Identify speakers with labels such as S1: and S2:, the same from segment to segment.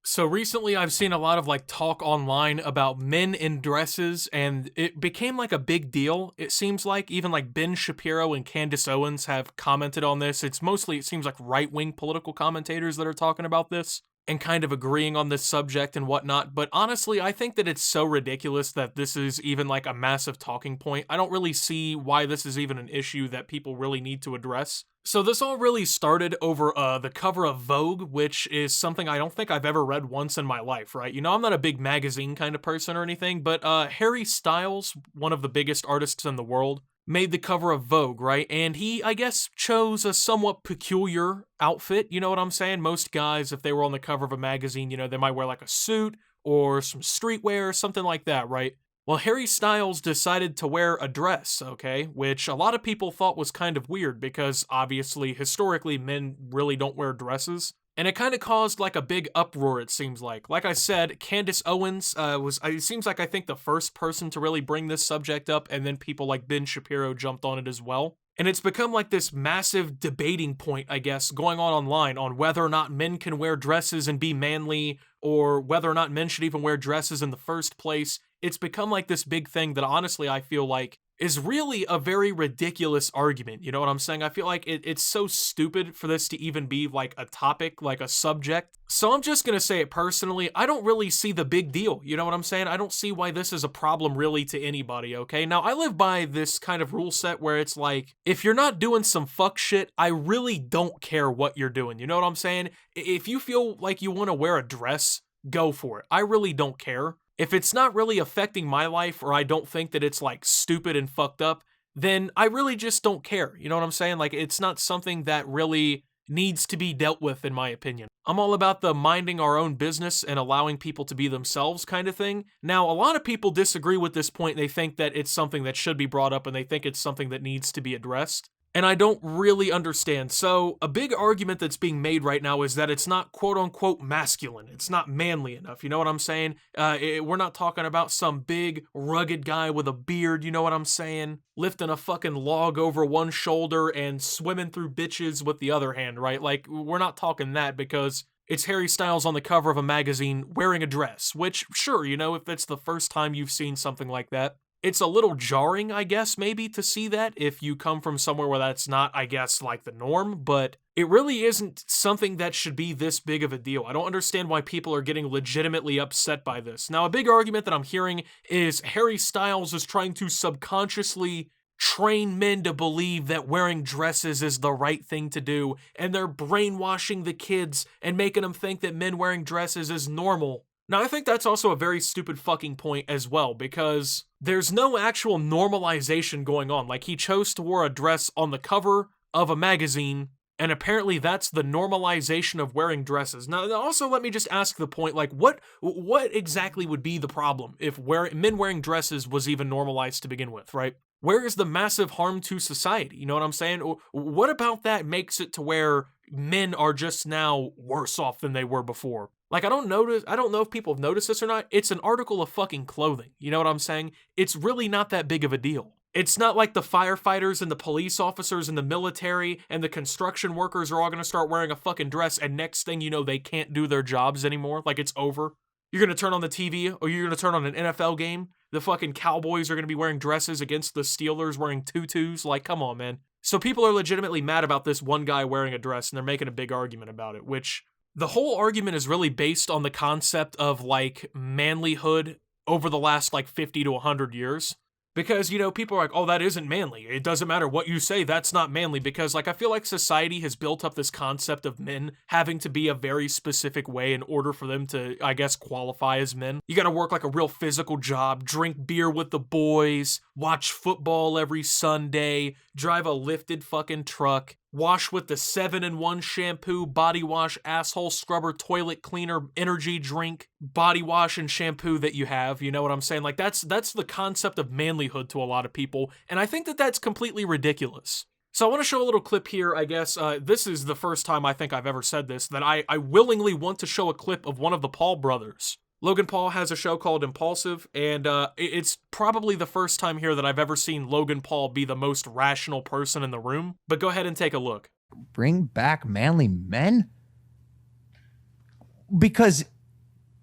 S1: So recently I've seen a lot of like talk online about men in dresses, and it became like a big deal. It seems like even like Ben Shapiro and Candace Owens have commented on this. It's mostly, it seems like right-wing political commentators that are talking about this and kind of agreeing on this subject and whatnot. But honestly, I think that it's so ridiculous that this is even like a massive talking point. I don't really see why this is even an issue that people really need to address. So this all really started over the cover of Vogue, which is something I don't think I've ever read once in my life, right? You know, I'm not a big magazine kind of person or anything, but Harry Styles, one of the biggest artists in the world, made the cover of Vogue, right? And he, I guess, chose a somewhat peculiar outfit, you know what I'm saying? Most guys, if they were on the cover of a magazine, you know, they might wear like a suit or some streetwear or something like that, right? Well, Harry Styles decided to wear a dress, okay, which a lot of people thought was kind of weird because obviously, historically, men really don't wear dresses. And it kind of caused like a big uproar, it seems like. Like I said, Candace Owens it seems like I think the first person to really bring this subject up, and then people like Ben Shapiro jumped on it as well. And it's become like this massive debating point, I guess, going on online on whether or not men can wear dresses and be manly, or whether or not men should even wear dresses in the first place. It's become like this big thing that honestly I feel like is really a very ridiculous argument. You know what I'm saying? I feel like it's so stupid for this to even be like a topic, like a subject. So I'm just gonna say it personally, I don't really see the big deal. You know what I'm saying? I don't see why this is a problem really to anybody, okay? Now, I live by this kind of rule set where it's like, if you're not doing some fuck shit, I really don't care what you're doing. You know what I'm saying? If you feel like you wanna wear a dress, go for it. I really don't care. If it's not really affecting my life, or I don't think that it's like stupid and fucked up, then I really just don't care. You know what I'm saying? Like, it's not something that really needs to be dealt with, in my opinion. I'm all about the minding our own business and allowing people to be themselves kind of thing. Now, a lot of people disagree with this point. They think that it's something that should be brought up, and they think it's something that needs to be addressed. And I don't really understand. So, a big argument that's being made right now is that it's not quote unquote masculine. It's not manly enough. You know what I'm saying? We're not talking about some big, rugged guy with a beard. You know what I'm saying? Lifting a fucking log over one shoulder and swimming through bitches with the other hand, right? Like, we're not talking that because it's Harry Styles on the cover of a magazine wearing a dress, which, sure, you know, if it's the first time you've seen something like that, it's a little jarring, I guess, maybe to see that if you come from somewhere where that's not, I guess, like the norm, but it really isn't something that should be this big of a deal. I don't understand why people are getting legitimately upset by this. Now, a big argument that I'm hearing is Harry Styles is trying to subconsciously train men to believe that wearing dresses is the right thing to do, and they're brainwashing the kids and making them think that men wearing dresses is normal. Now, I think that's also a very stupid fucking point as well, because there's no actual normalization going on. Like, he chose to wear a dress on the cover of a magazine, and apparently that's the normalization of wearing dresses. Now, also, let me just ask the point, like, what exactly would be the problem if men wearing dresses was even normalized to begin with, right? Where is the massive harm to society? You know what I'm saying? What about that makes it to where men are just now worse off than they were before? Like, I don't know if people have noticed this or not. It's an article of fucking clothing. You know what I'm saying? It's really not that big of a deal. It's not like the firefighters and the police officers and the military and the construction workers are all gonna start wearing a fucking dress, and next thing you know, they can't do their jobs anymore. Like, it's over. You're gonna turn on the TV, or you're gonna turn on an NFL game. The fucking Cowboys are gonna be wearing dresses against the Steelers wearing tutus. Like, come on, man. So people are legitimately mad about this one guy wearing a dress, and they're making a big argument about it, which the whole argument is really based on the concept of like manlyhood over the last like 50 to 100 years. Because, you know, people are like, oh, that isn't manly. It doesn't matter what you say, that's not manly. Because, like, I feel like society has built up this concept of men having to be a very specific way in order for them to, I guess, qualify as men. You gotta work like a real physical job, drink beer with the boys, watch football every Sunday, drive a lifted fucking truck, wash with the 7-in-1 shampoo, body wash, asshole scrubber, toilet cleaner, energy drink, body wash and shampoo that you have. You know what I'm saying? Like, that's the concept of manlyhood to a lot of people, and I think that that's completely ridiculous. So I want to show a little clip here, I guess. This is the first time I think I've ever said this, that I willingly want to show a clip of one of the Paul brothers. Logan Paul has a show called Impulsive, and it's probably the first time here that I've ever seen Logan Paul be the most rational person in the room. But go ahead and take a look.
S2: Bring back manly men? Because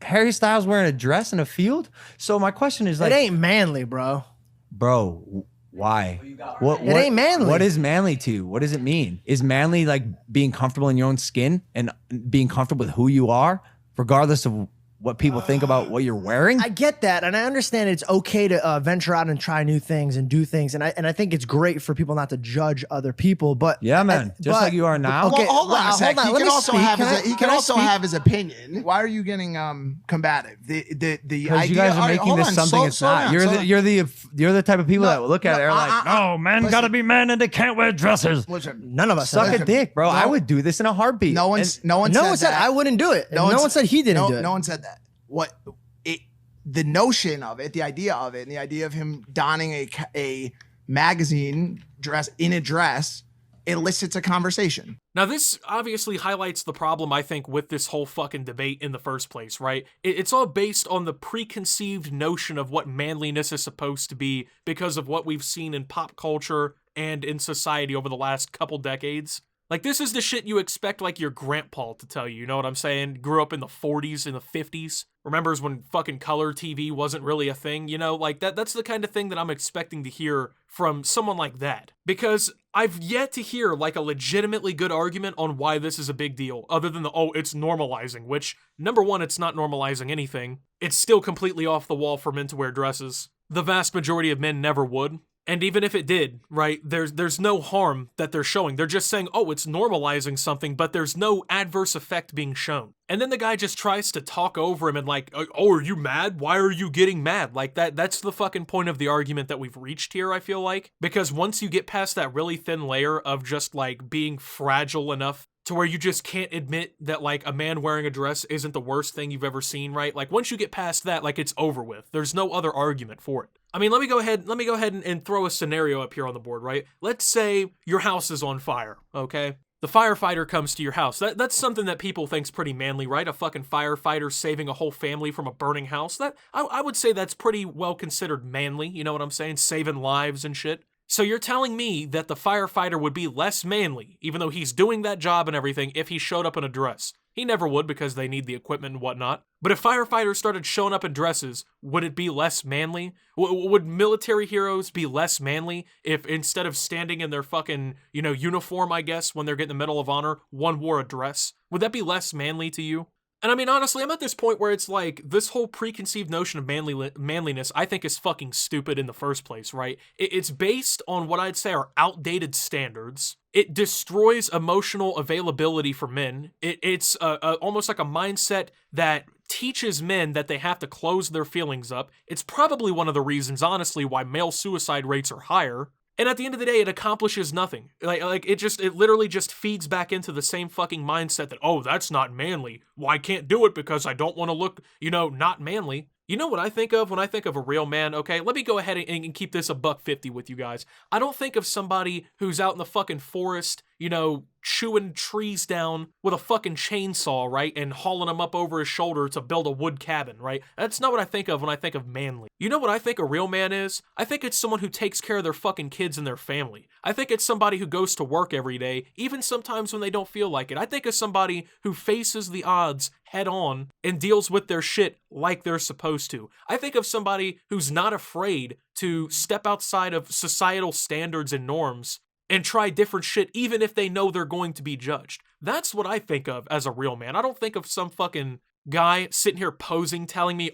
S2: Harry Styles wearing a dress in a field? So my question is like,
S3: it ain't manly, bro.
S2: Bro, why? What
S3: It ain't manly.
S2: What is manly to you? What does it mean? Is manly like being comfortable in your own skin and being comfortable with who you are, regardless of what people think about what you're wearing?
S3: I get that, and I understand it's okay to venture out and try new things and do things, and I think it's great for people not to judge other people. But
S2: yeah, man, just like you are now.
S3: Okay,
S4: well, hold on a sec. He can also have his opinion. Why are you getting combative?
S2: Because you guys are making this something it's not. You're the type of people that look at it and are like, no, men gotta be men and they can't wear dresses.
S3: Listen, none of us
S2: suck a dick, bro. I would do this in a heartbeat.
S4: No one said
S3: I wouldn't do it. No one said he didn't do it.
S4: No one said that. The notion of it, the idea of it, and the idea of him donning a magazine dress in a dress elicits a conversation.
S1: Now, this obviously highlights the problem, I think, with this whole fucking debate in the first place, right? It's all based on the preconceived notion of what manliness is supposed to be because of what we've seen in pop culture and in society over the last couple decades. Like, this is the shit you expect, like, your grandpa to tell you know what I'm saying? Grew up in the 40s and the 50s. Remembers when fucking color TV wasn't really a thing, you know? Like, that's the kind of thing that I'm expecting to hear from someone like that. Because I've yet to hear, like, a legitimately good argument on why this is a big deal, other than it's normalizing, which, number one, it's not normalizing anything. It's still completely off the wall for men to wear dresses. The vast majority of men never would. And even if it did, right, there's no harm that they're showing. They're just saying, it's normalizing something, but there's no adverse effect being shown. And then the guy just tries to talk over him and like, are you mad? Why are you getting mad? Like that's the fucking point of the argument that we've reached here, I feel like. Because once you get past that really thin layer of just like being fragile enough to where you just can't admit that like a man wearing a dress isn't the worst thing you've ever seen, right? Like once you get past that, like it's over with. There's no other argument for it. I mean, let me go ahead and throw a scenario up here on the board, right? Let's say your house is on fire, okay? The firefighter comes to your house. That's something that people think's pretty manly, right? A fucking firefighter saving a whole family from a burning house. That I would say that's pretty well considered manly, you know what I'm saying? Saving lives and shit. So you're telling me that the firefighter would be less manly, even though he's doing that job and everything, if he showed up in a dress. He never would because they need the equipment and whatnot. But if firefighters started showing up in dresses, would it be less manly? Would military heroes be less manly if instead of standing in their fucking, uniform, I guess, when they're getting the Medal of Honor, one wore a dress? Would that be less manly to you? And I mean, honestly, I'm at this point where it's like, this whole preconceived notion of manliness, I think is fucking stupid in the first place, right? It's based on what I'd say are outdated standards. It destroys emotional availability for men. It's almost like a mindset that teaches men that they have to close their feelings up. It's probably one of the reasons, honestly, why male suicide rates are higher. And at the end of the day, it accomplishes nothing. It literally just feeds back into the same fucking mindset that, that's not manly. Well, I can't do it because I don't want to look, not manly. You know what I think of when I think of a real man, okay? Let me go ahead and keep this $150 with you guys. I don't think of somebody who's out in the fucking forest, chewing trees down with a fucking chainsaw, right? And hauling them up over his shoulder to build a wood cabin, right? That's not what I think of when I think of manly. You know what I think a real man is? I think it's someone who takes care of their fucking kids and their family. I think it's somebody who goes to work every day, even sometimes when they don't feel like it. I think it's somebody who faces the odds head on and deals with their shit like they're supposed to. I think of somebody who's not afraid to step outside of societal standards and norms and try different shit even if they know they're going to be judged. That's what I think of as a real man. I don't think of some fucking guy sitting here posing telling me,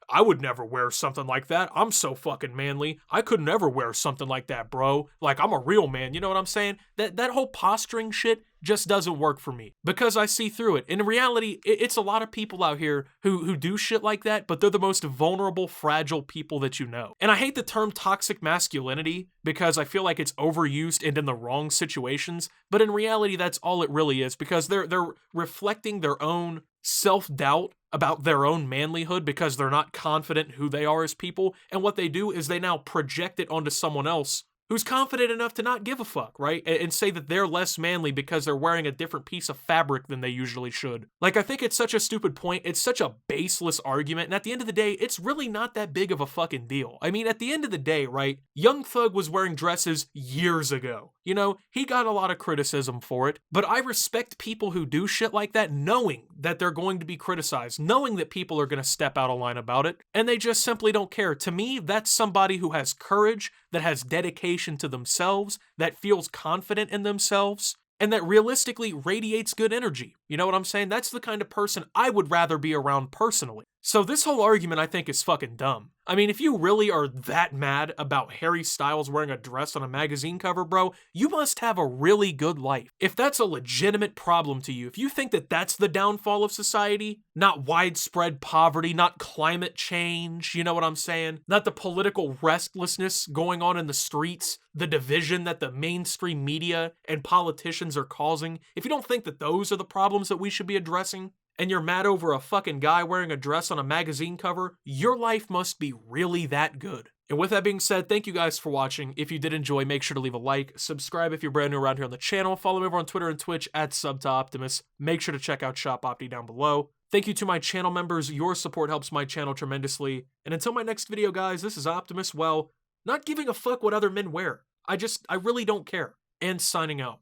S1: I would never wear something like that. I'm so fucking manly. I could never wear something like that, bro. Like, I'm a real man. You know what I'm saying? That whole posturing shit just doesn't work for me because I see through it. In reality, it's a lot of people out here who do shit like that, but they're the most vulnerable, fragile people that you know. And I hate the term toxic masculinity because I feel like it's overused and in the wrong situations, but in reality, that's all it really is because they're reflecting their own self-doubt about their own manlyhood because they're not confident who they are as people, and what they do is they now project it onto someone else who's confident enough to not give a fuck, right? And say that they're less manly because they're wearing a different piece of fabric than they usually should. Like, I think it's such a stupid point. It's such a baseless argument. And at the end of the day, it's really not that big of a fucking deal. I mean, at the end of the day, right? Young Thug was wearing dresses years ago. You know, he got a lot of criticism for it, but I respect people who do shit like that knowing that they're going to be criticized, knowing that people are going to step out of line about it, and they just simply don't care. To me, that's somebody who has courage, that has dedication to themselves, that feels confident in themselves, and that realistically radiates good energy. You know what I'm saying? That's the kind of person I would rather be around personally. So this whole argument I think is fucking dumb. I mean, if you really are that mad about Harry Styles wearing a dress on a magazine cover, bro, you must have a really good life. If that's a legitimate problem to you, if you think that that's the downfall of society, not widespread poverty, not climate change, you know what I'm saying? Not the political restlessness going on in the streets, the division that the mainstream media and politicians are causing, if you don't think that those are the problems that we should be addressing, and you're mad over a fucking guy wearing a dress on a magazine cover, your life must be really that good. And with that being said, thank you guys for watching. If you did enjoy, make sure to leave a like, subscribe if you're brand new around here on the channel, follow me over on Twitter and Twitch at @SubToOptimus. Make sure to check out Shop Opti down below. Thank you to my channel members, your support helps my channel tremendously. And until my next video, guys, this is Optimus, well, not giving a fuck what other men wear. I really don't care. And signing out.